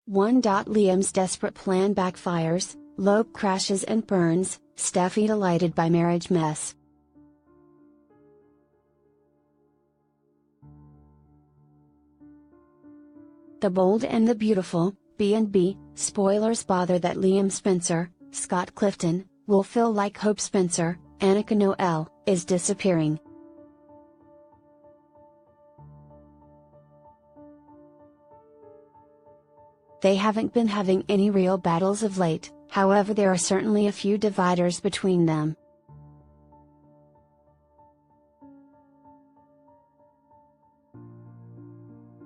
1. Liam's desperate plan backfires, Lope crashes and burns, Steffi delighted by marriage mess. The Bold and the Beautiful, B&B, spoilers bother that Liam Spencer, Scott Clifton, will feel like Hope Spencer, Annika Noel, is disappearing. They haven't been having any real battles of late, however there are certainly a few dividers between them.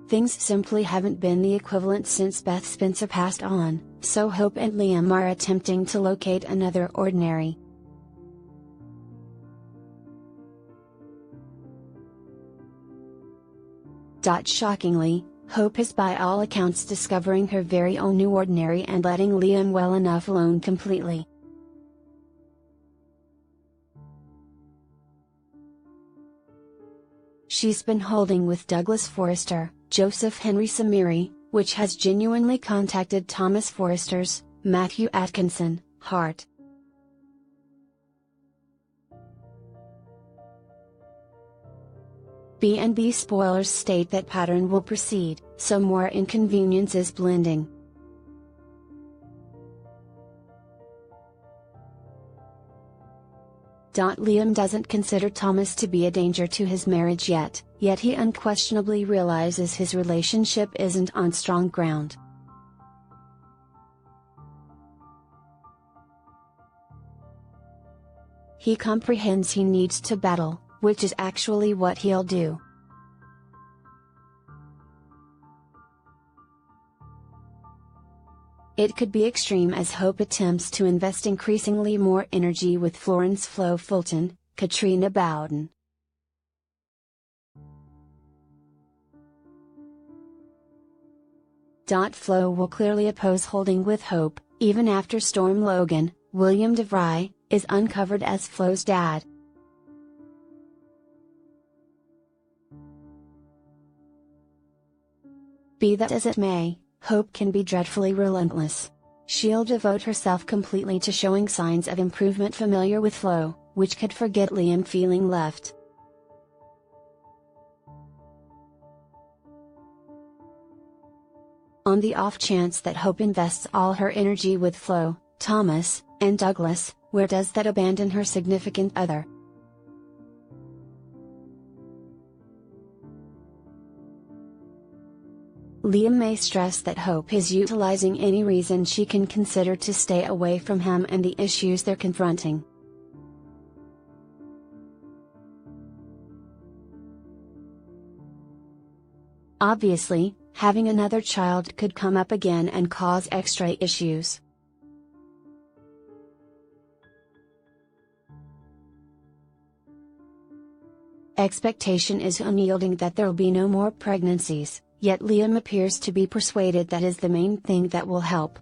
Things simply haven't been the equivalent since Beth Spencer passed on, so Hope and Liam are attempting to locate another ordinary. Shockingly, Hope is by all accounts discovering her very own new ordinary and letting Liam well enough alone completely. She's been holding with Douglas Forrester, Joseph Henry Samiri, which has genuinely contacted Thomas Forrester's, Matthew Atkinson, heart. B&B spoilers state that pattern will proceed, so more inconvenience is blending. Liam doesn't consider Thomas to be a danger to his marriage yet he unquestionably realizes his relationship isn't on strong ground. He comprehends he needs to battle, which is actually what he'll do. It could be extreme as Hope attempts to invest increasingly more energy with Florence Flo Fulton, Katrina Bowden. Flo will clearly oppose holding with Hope, even after Storm Logan, William DeVry, is uncovered as Flo's dad. Be that as it may, Hope can be dreadfully relentless. She'll devote herself completely to showing signs of improvement familiar with Flo, which could forget Liam feeling left. On the off chance that Hope invests all her energy with Flo, Thomas, and Douglas, where does that abandon her significant other? Liam may stress that Hope is utilizing any reason she can consider to stay away from him and the issues they're confronting. Obviously, having another child could come up again and cause extra issues. Expectation is unyielding that there'll be no more pregnancies, yet Liam appears to be persuaded that is the main thing that will help.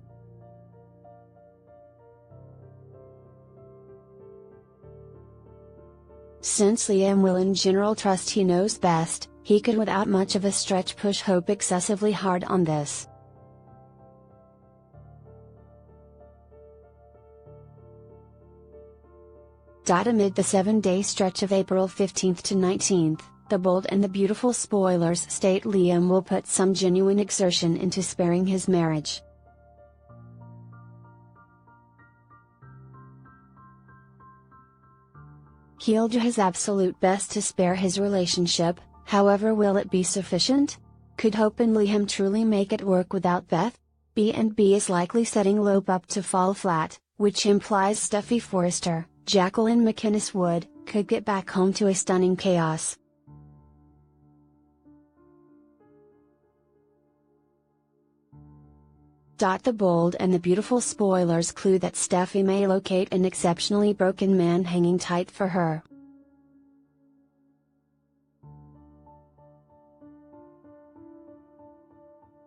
Since Liam will in general trust he knows best, he could without much of a stretch push Hope excessively hard on this. Amid the 7-day stretch of April 15th to 19th, The Bold and the Beautiful spoilers state Liam will put some genuine exertion into sparing his marriage. He'll do his absolute best to spare his relationship, however will it be sufficient? Could Hope and Liam truly make it work without Beth? B&B is likely setting Lope up to fall flat, which implies Steffi Forrester, Jacqueline McInnes Wood, could get back home to a stunning chaos. The Bold and the Beautiful spoilers clue that Steffi may locate an exceptionally broken man hanging tight for her.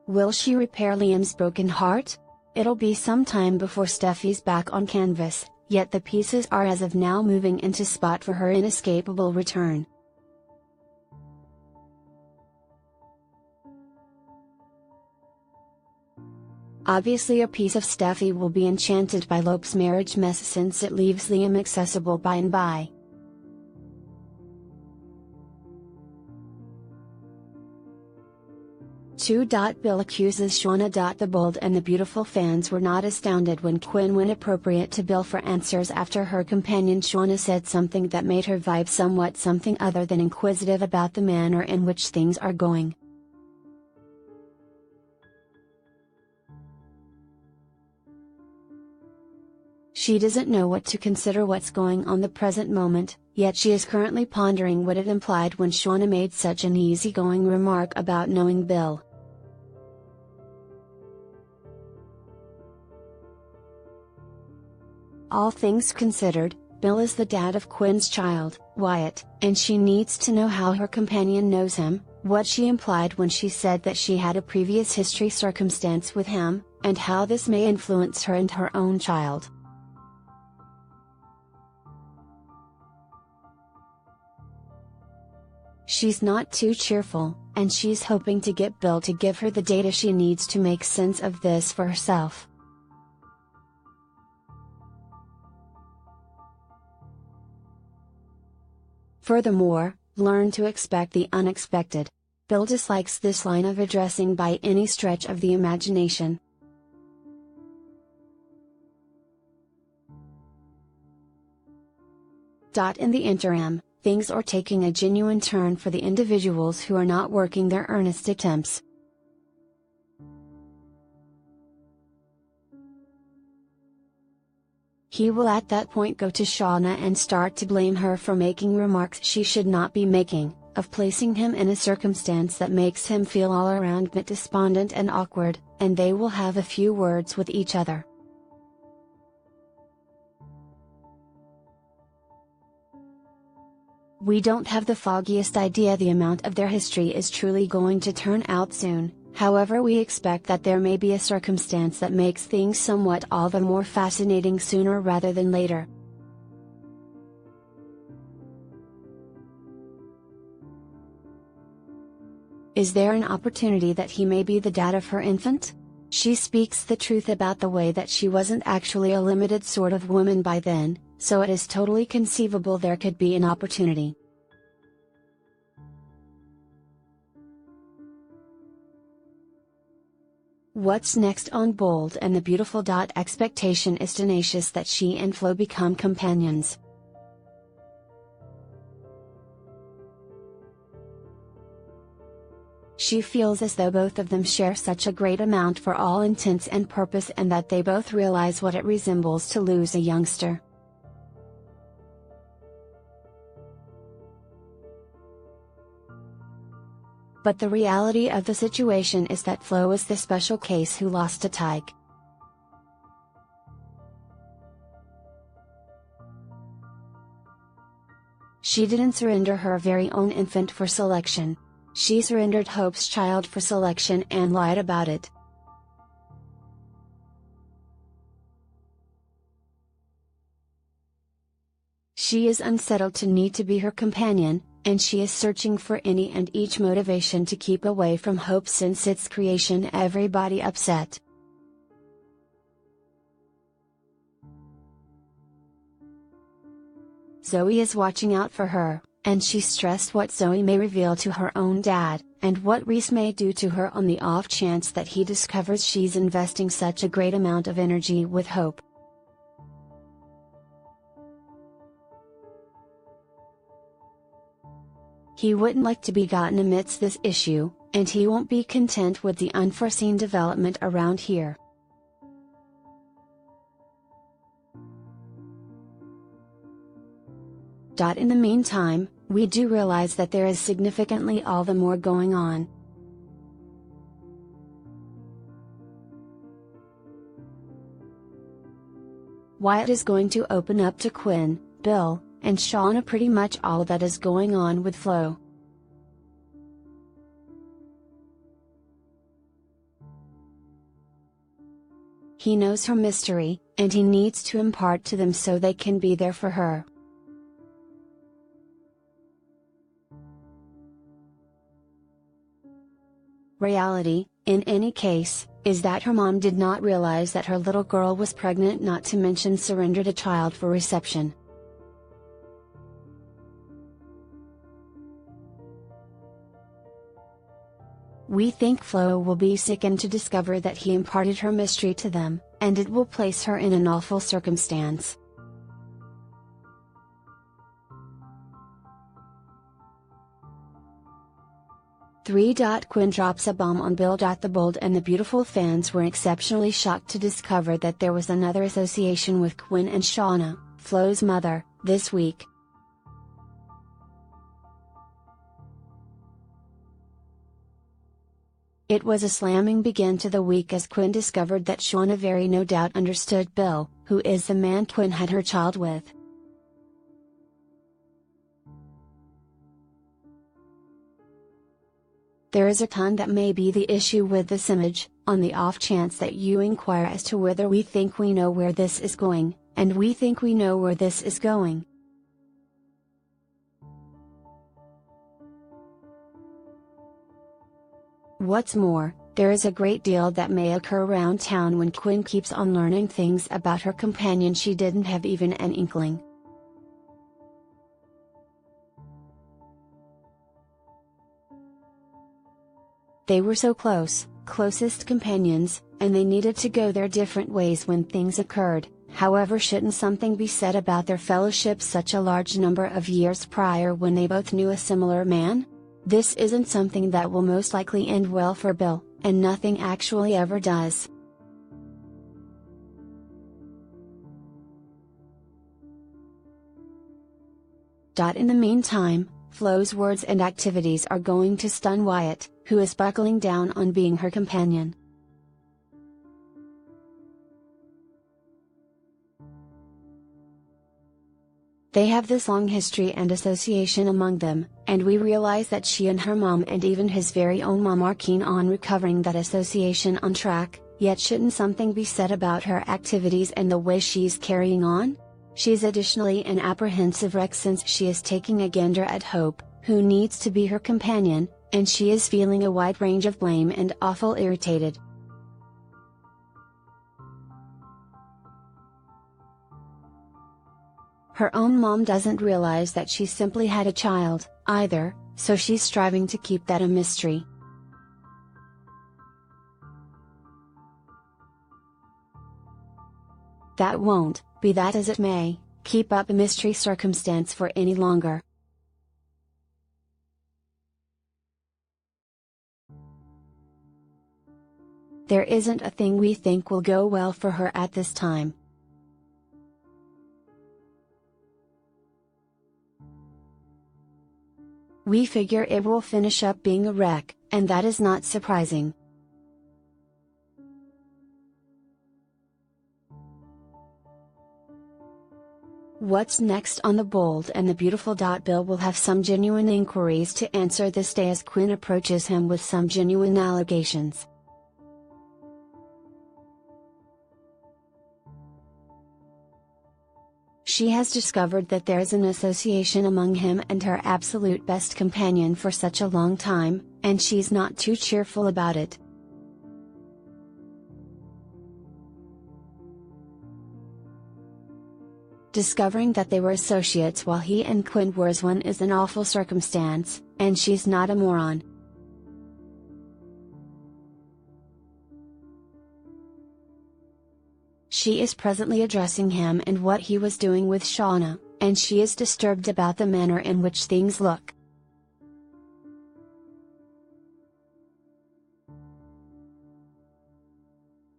Will she repair Liam's broken heart? It'll be some time before Steffi's back on canvas, yet the pieces are as of now moving into spot for her inescapable return. Obviously a piece of Steffi will be enchanted by Lope's marriage mess since it leaves Liam accessible by and by. Bill accuses Shauna. The Bold and the Beautiful fans were not astounded when Quinn went appropriate to Bill for answers after her companion Shauna said something that made her vibe somewhat something other than inquisitive about the manner in which things are going. She doesn't know what to consider what's going on the present moment, yet she is currently pondering what it implied when Shauna made such an easygoing remark about knowing Bill. All things considered, Bill is the dad of Quinn's child, Wyatt, and she needs to know how her companion knows him, what she implied when she said that she had a previous history circumstance with him, and how this may influence her and her own child. She's not too cheerful, and she's hoping to get Bill to give her the data she needs to make sense of this for herself. Furthermore, learn to expect the unexpected. Bill dislikes this line of addressing by any stretch of the imagination. In the interim, things are taking a genuine turn for the individuals who are not working their earnest attempts. He will at that point go to Shauna and start to blame her for making remarks she should not be making, of placing him in a circumstance that makes him feel all around but despondent and awkward, and they will have a few words with each other. We don't have the foggiest idea the amount of their history is truly going to turn out soon, however we expect that there may be a circumstance that makes things somewhat all the more fascinating sooner rather than later. Is there an opportunity that he may be the dad of her infant? She speaks the truth about the way that she wasn't actually a limited sort of woman by then, so it is totally conceivable there could be an opportunity. What's next on Bold and the Beautiful? Expectation is tenacious that she and Flo become companions. She feels as though both of them share such a great amount for all intents and purpose and that they both realize what it resembles to lose a youngster. But the reality of the situation is that Flo is the special case who lost a Tyke. She didn't surrender her very own infant for selection. She surrendered Hope's child for selection and lied about it. She is unsettled to need to be her companion, and she is searching for any and each motivation to keep away from Hope since its creation everybody upset. Zoe is watching out for her, and she's stressed what Zoe may reveal to her own dad, and what Reese may do to her on the off chance that he discovers she's investing such a great amount of energy with Hope. He wouldn't like to be gotten amidst this issue, and he won't be content with the unforeseen development around here. In the meantime, we do realize that there is significantly all the more going on. Wyatt is going to open up to Quinn, Bill, and Shauna pretty much all that is going on with Flo. He knows her mystery, and he needs to impart to them so they can be there for her. Reality, in any case, is that her mom did not realize that her little girl was pregnant, not to mention surrendered a child for reception. We think Flo will be sickened to discover that he imparted her mystery to them, and it will place her in an awful circumstance. Quinn drops a bomb on Bill. The Bold and the Beautiful fans were exceptionally shocked to discover that there was another association with Quinn and Shauna, Flo's mother, this week. It was a slamming begin to the week as Quinn discovered that Shauna very no doubt understood Bill, who is the man Quinn had her child with. There is a ton that may be the issue with this image, on the off chance that you inquire as to whether we think we know where this is going, and we think we know where this is going. What's more, there is a great deal that may occur around town when Quinn keeps on learning things about her companion she didn't have even an inkling. They were so close, closest companions, and they needed to go their different ways when things occurred. However, shouldn't something be said about their fellowship such a large number of years prior when they both knew a similar man? This isn't something that will most likely end well for Bill, and nothing actually ever does. In the meantime, Flo's words and activities are going to stun Wyatt, who is buckling down on being her companion. They have this long history and association among them, and we realize that she and her mom and even his very own mom are keen on recovering that association on track, yet shouldn't something be said about her activities and the way she's carrying on? She's additionally an apprehensive wreck since she is taking a gander at Hope, who needs to be her companion, and she is feeling a wide range of blame and awful irritated. Her own mom doesn't realize that she simply had a child, either, so she's striving to keep that a mystery. That won't, be that as it may, keep up a mystery circumstance for any longer. There isn't a thing we think will go well for her at this time. We figure it will finish up being a wreck, and that is not surprising. What's next on The Bold and the Beautiful? Bill will have some genuine inquiries to answer this day as Quinn approaches him with some genuine allegations. She has discovered that there's an association among him and her absolute best companion for such a long time, and she's not too cheerful about it. Discovering that they were associates while he and Quinn were as one is an awful circumstance, and she's not a moron. She is presently addressing him and what he was doing with Shauna, and she is disturbed about the manner in which things look.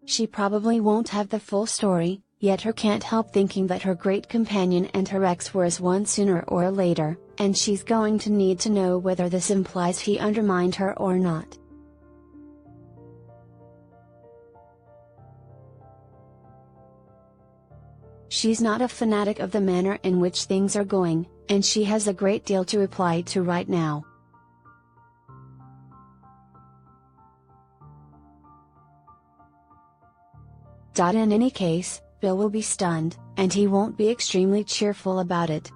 She probably won't have the full story, yet her can't help thinking that her great companion and her ex were as one sooner or later, and she's going to need to know whether this implies he undermined her or not. She's not a fanatic of the manner in which things are going, and she has a great deal to reply to right now. In any case, Bill will be stunned, and he won't be extremely cheerful about it.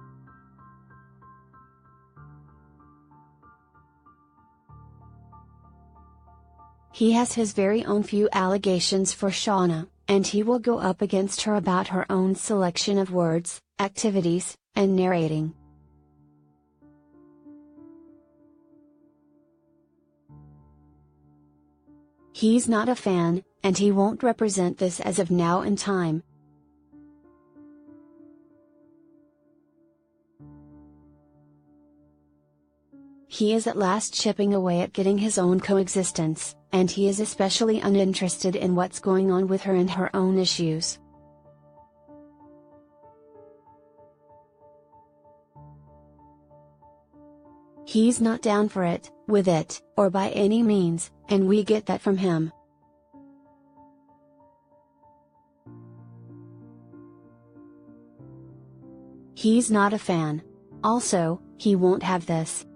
He has his very own few allegations for Shauna, and he will go up against her about her own selection of words, activities, and narrating. He's not a fan, and he won't represent this as of now in time. He is at last chipping away at getting his own coexistence, and he is especially uninterested in what's going on with her and her own issues. He's not down for it, with it, or by any means, and we get that from him. He's not a fan. Also, he won't have this.